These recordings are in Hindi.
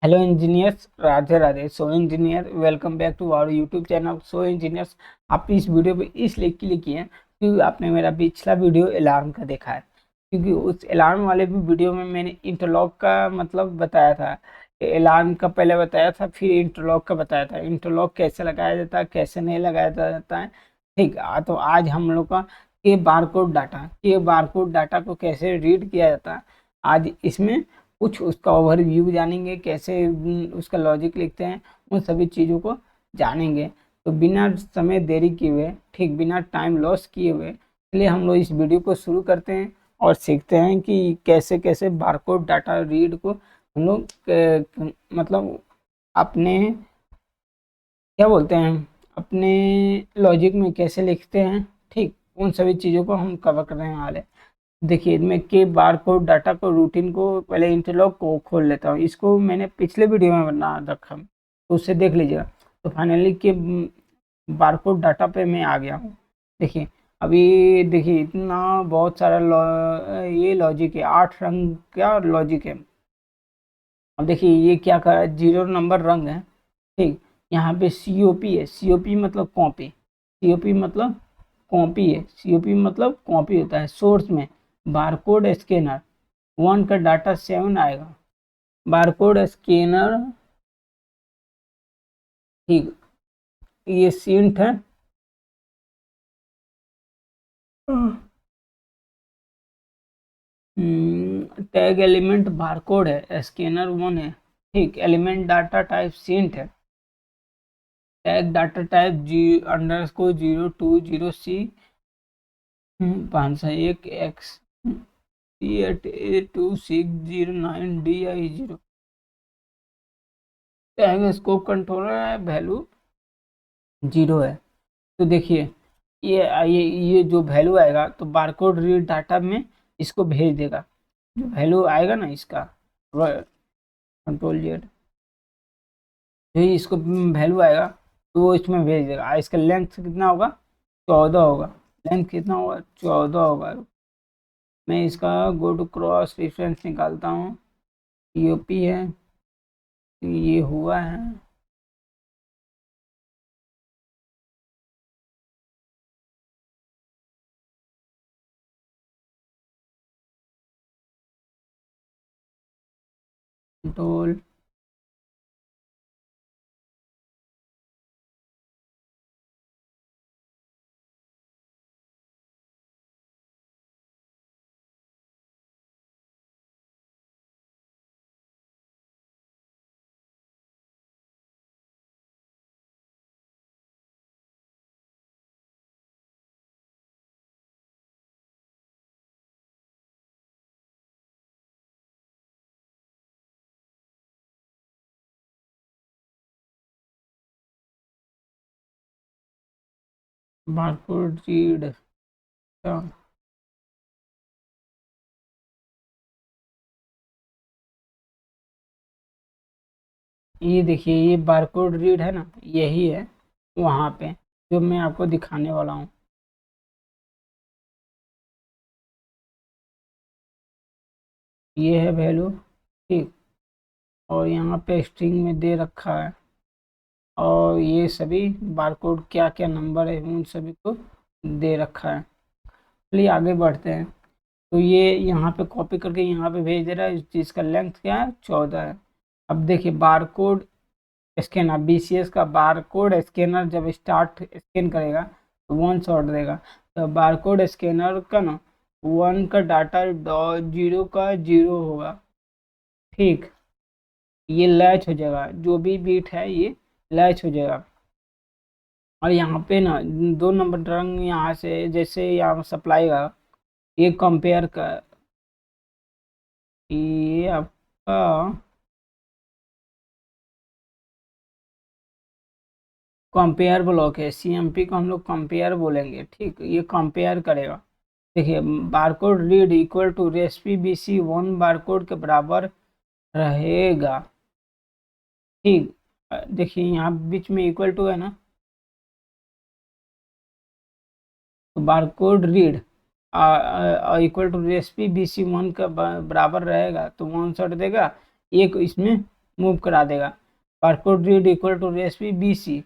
Hello engineers, Radhe Radhe. So engineer, welcome back to our YouTube channel. So engineers, आप इस वीडियो पे इसलिए क्लिक किए हैं क्योंकि आपने मेरा पिछला वीडियो अलार्म का देखा है। क्योंकि उस अलार्म वाले भी वीडियो में मैंने इंटरलॉक का मतलब बताया था। अलार्म का पहले बताया था, फिर इंटरलॉक का बताया था। इंटरलॉक कैसे लगाया जाता है, कैसे नहीं लगाया जाता है। ठीक तो आज हम लोग का के बारकोड डाटा को कैसे रीड किया जाता है, आज इसमें कुछ उसका ओवरव्यू जानेंगे। कैसे उसका लॉजिक लिखते हैं, उन सभी चीज़ों को जानेंगे। तो बिना समय देरी किए हुए, ठीक बिना टाइम लॉस किए हुए, इसलिए हम लोग इस वीडियो को शुरू करते हैं और सीखते हैं कि कैसे कैसे बारकोड डाटा रीड को हम लोग मतलब अपने क्या बोलते हैं, अपने लॉजिक में कैसे लिखते हैं। ठीक उन सभी चीज़ों को हम कवर करने वाले हैं। देखिए, मैं के बार कोड डाटा को रूटीन को पहले इंटरलॉक को खोल लेता हूँ। इसको मैंने पिछले वीडियो में बना रखा, तो उससे देख लीजिएगा। तो फाइनली के बारकोड डाटा पे मैं आ गया हूँ। देखिए, अभी देखिए इतना बहुत सारा ये लॉजिक है, 8 रंग का लॉजिक है। अब देखिए ये क्या कर रहा है, 0 नंबर रंग है। ठीक, यहाँ पे COP है। COP मतलब कॉपी। COP मतलब कॉपी है। COP मतलब कॉपी होता है। सोर्स में बारकोड स्कैनर 1 का डाटा 7 आएगा। बारकोड स्कैनर, ठीक, ये सिंट है। टैग एलिमेंट बारकोड है, स्कैनर 1 है। ठीक, एलिमेंट डाटा टाइप सिंट है। Tag data type G_020C 501X C8A2609DI0। Tag scope controller है, वैल्यू 0 है। तो देखिए, ये जो वैल्यू आएगा तो बारकोड रीड डाटा में इसको भेज देगा। जो वैल्यू आएगा ना इसका, कंट्रोल Z, जो ही इसको वैल्यू आएगा तो वो इसमें भेज देगा। इसका लेंथ कितना होगा, 14 होगा। लेंथ कितना होगा, 14 होगा। मैं इसका गो टू क्रॉस रेफरेंस निकालता हूँ। COP है, ये हुआ है। Control barcode read. ये देखिए, ये बारकोड रीड है ना, यही है वहाँ पे जो मैं आपको दिखाने वाला हूँ। ये है वैल्यू, ठीक, और यहाँ पे स्ट्रिंग में दे रखा है। और ये सभी बारकोड क्या क्या नंबर है उन सभी को दे रखा है। चलिए आगे बढ़ते हैं। तो ये यहाँ पे कॉपी करके यहाँ पे भेज दे रहा है। इस चीज़ का लेंथ क्या है, 14 है। अब देखिए, बारकोड स्कैनर BCS का बारकोड स्कैनर जब स्टार्ट स्कैन करेगा तो 1 शॉट देगा। तो बारकोड स्कैनर का ना 1 का डाटा 0 का 0 होगा। ठीक, ये लैच हो जाएगा, जो भी बीट है ये लैच हो जाएगा। और यहाँ पे ना 2 नंबर रंग यहाँ से जैसे यहाँ सप्लाई का ये कंपेयर का, ये आपका कंपेयर ब्लॉक है। CMP को हम लोग कंपेयर बोलेंगे। ठीक, ये कंपेयर करेगा। देखिए, barcode read equal to recipe BC1 barcode के बराबर रहेगा। ठीक, देखिए यहाँ बीच में इक्वल टू है ना, तो barcode read equal to recipe BC1 का बराबर रहेगा तो 1 शॉट देगा। एक इसमें मूव करा देगा। Barcode read equal to recipe BC,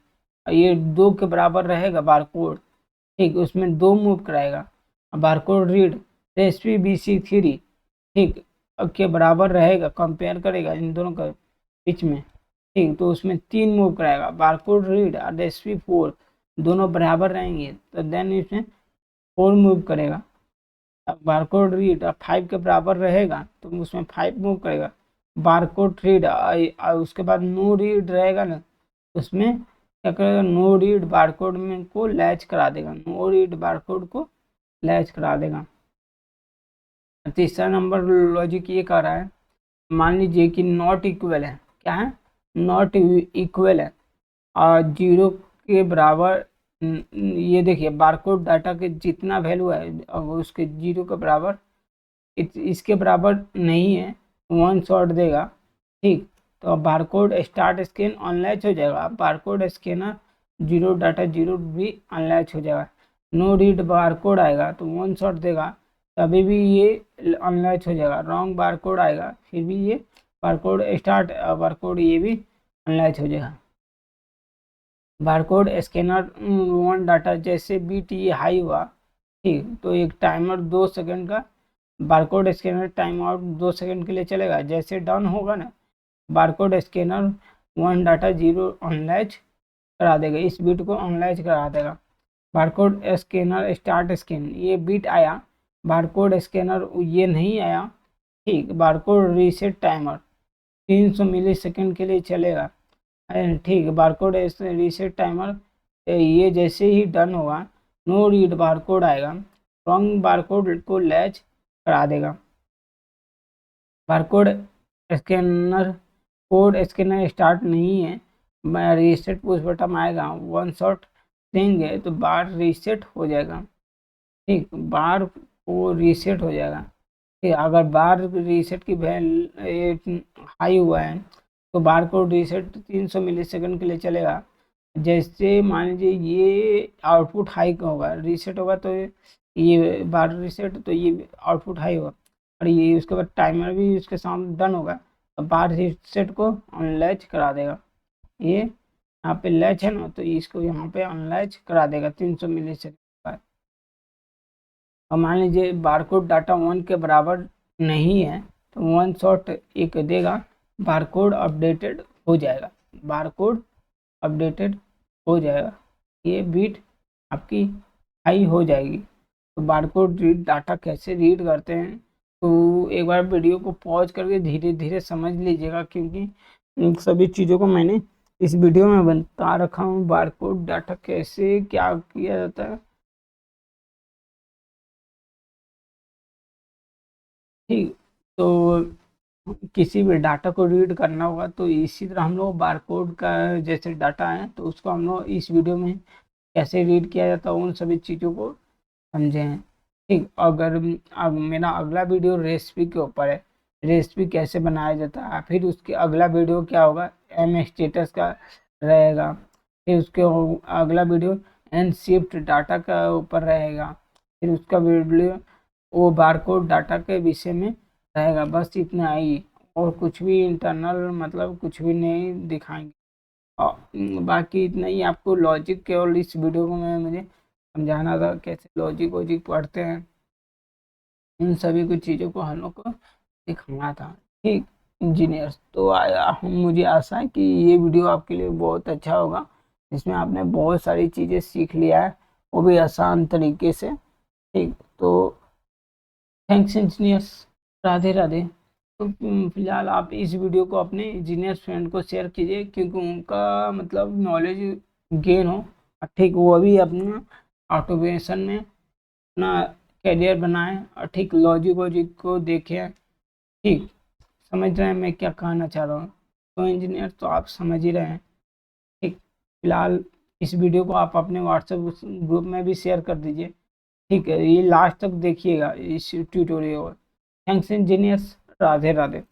ये 2 के बराबर रहेगा बारकोड, ठीक, उसमें 2 मूव कराएगा। बारकोड रीड रेसिपी BC3, ठीक, के बराबर रहेगा, कंपेयर करेगा इन दोनों के बीच में, ठीक, तो उसमें 3 मूव कराएगा। बारकोड रीड और रेसिपी 4 दोनों बराबर रहेंगे तो देन इसमें 4 मूव करेगा। बारकोड रीड 5 के बराबर रहेगा तो उसमें 5 मूव करेगा। बारकोड रीड उसके बाद नो रीड रहेगा ना, उसमें क्या करेगा, नो रीड बारकोड में को लैच करा देगा, नो रीड बारकोड को लैच करा देगा। तीसरा नंबर लॉजिक ये कह रहा है, मान लीजिए कि नॉट इक्वल है, क्या है, नॉट इक्वल है और 0 के बराबर, ये देखिए बारकोड डाटा के जितना वैल्यू है अब उसके 0 के बराबर, इसके बराबर नहीं है, 1 शॉट देगा, ठीक, तो बारकोड स्टार्ट स्कैन अनलैच हो जाएगा। बारकोड स्कैनर 0 डाटा 0 भी अनलैच हो जाएगा। नो रीड बारकोड आएगा तो 1 शॉट देगा, तभी भी ये अनलैच हो जाएगा। रॉन्ग बारकोड आएगा फिर भी ये बारकोड स्टार्ट बारकोड ये भी अनलैच हो जाएगा। बारकोड स्कैनर 1 डाटा जैसे बीट ये हाई हुआ, ठीक, तो एक टाइमर 2 सेकंड का barcode scanner time out 2 second के लिए चलेगा। जैसे डाउन होगा ना, बारकोड स्कैनर 1 डाटा 0 अनलैच करा देगा, इस बीट को अनलैच करा देगा। बारकोड स्कैनर स्टार्ट स्कैन, ये बीट आया, बारकोड स्कैनर ये नहीं आया, ठीक, बारकोड रीसेट टाइमर 300 मिली सेकेंड के लिए चलेगा, ठीक, बारकोड रीसेट टाइमर ये जैसे ही डन होगा, नो रीड बारकोड आएगा, रॉन्ग बारकोड को लैच करा देगा। Barcode scanner code scanner start नहीं है, रीसेट पुश बटन आएगा, 1 शॉट देंगे तो बार रीसेट हो जाएगा, ठीक, बार को रीसेट हो जाएगा, ठीक, अगर बार रीसेट की वैल्यू हाई हुआ है तो बार कोड रीसेट 300 मिली सेकेंड के लिए चलेगा। जैसे मान लीजिए ये आउटपुट हाई का होगा, रीसेट होगा तो ये बार रीसेट, तो ये आउटपुट हाई होगा और ये उसके बाद टाइमर भी उसके सामने डन होगा तो बार रीसेट को अनलैच करा देगा। ये यहाँ पे लैच है ना, तो इसको यहाँ पे अनलैच करा देगा 300 मिली सेकेंड बाद। और मान लीजिए बारकोड डाटा 1 के बराबर नहीं है तो 1 शॉट एक देगा, बारकोड अपडेटेड हो जाएगा, बारकोड अपडेटेड हो जाएगा, ये बीट आपकी हाई हो जाएगी। तो बारकोड रीड डाटा कैसे रीड करते हैं तो एक बार वीडियो को पॉज करके धीरे धीरे समझ लीजिएगा, क्योंकि इन सभी चीज़ों को मैंने इस वीडियो में बता रखा हूँ। बारकोड डाटा कैसे क्या किया जाता है, ठीक, तो किसी भी डाटा को रीड करना होगा तो इसी तरह हम लोग बारकोड का जैसे डाटा है तो उसको हम लोग इस वीडियो में कैसे रीड किया जाता है उन सभी चीज़ों को समझे हैं, ठीक। अगर अब मेरा अगला वीडियो रेसिपी के ऊपर है, रेसिपी कैसे बनाया जाता है, फिर उसके अगला वीडियो क्या होगा, एम स्टेटस का रहेगा, फिर उसके अगला वीडियो एन शिफ्ट डाटा का ऊपर रहेगा, फिर उसका वीडियो वो बारकोड डाटा के विषय में रहेगा। बस इतना ही, और कुछ भी इंटरनल मतलब कुछ भी नहीं दिखाएंगे। और बाकी इतना ही, आपको लॉजिक केवल इस वीडियो में मुझे समझाना था कैसे लॉजिक वॉजिक पढ़ते हैं, इन सभी कुछ चीज़ों को हम लोग को दिखाना था, ठीक इंजीनियर्स। तो मुझे आशा है कि ये वीडियो आपके लिए बहुत अच्छा होगा, इसमें आपने बहुत सारी चीज़ें सीख लिया है, वो भी आसान तरीके से, ठीक। तो थैंक्स इंजीनियर्स, राधे राधे। तो फिलहाल आप इस वीडियो को अपने इंजीनियर फ्रेंड को शेयर कीजिए, क्योंकि उनका मतलब नॉलेज गेन हो, ठीक, वो भी अपना ऑटोमेशन में अपना करियर बनाए और ठीक लॉजिक वॉजिक को देखें, ठीक, समझ रहे हैं मैं क्या कहना चाह रहा हूँ। तो इंजीनियर तो आप समझ ही रहे हैं, ठीक। फिलहाल इस वीडियो को आप अपने व्हाट्सएप ग्रुप में भी शेयर कर दीजिए, ठीक है। ये लास्ट तक देखिएगा इस ट्यूटोरियल को। Thanks engineers, Radhe Radhe.